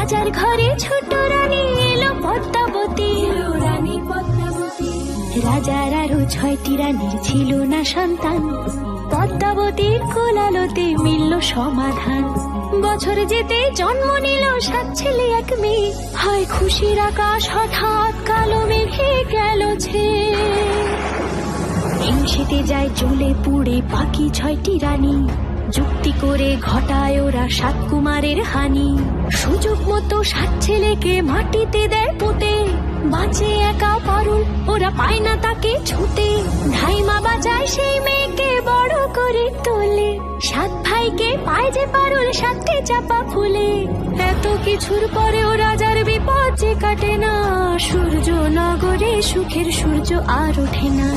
রাজার ঘরে ছোট রানী এলো পদ্মাবতী। রাজার আরো 6টি রানীর ছিল না সন্তান, পদ্মাবতীর কোলালোতে মিলল সমাধান। বছর যেতে জন্ম নিল 7 ছেলে 1 মেয়ে, হয় খুশির আকাশ হঠাৎ কালো মেঘে গেল ছেয়ে। হিংসেতে যায় জ্বলে পুড়ে বাকি 6টি রানী, যুক্তি করে ঘটায় ওরা 7 কুমারের হানি। সুযোগ মতো 7 ছেলেকে মাটিতে দেয় পুঁতে, বাঁচে একা পারুল ওরা পায় না তাকে ছুতে। ধাইমা বাজায় সেই মেয়েকে বড় করে তোলে, 7 ভাইকে পায় যে পারুল 7টে চাপা ফুলে। এত কিছুর পরেও রাজার বিপদ যে কাটে না, সূর্য নগরে সুখের সূর্য আর ওঠে না।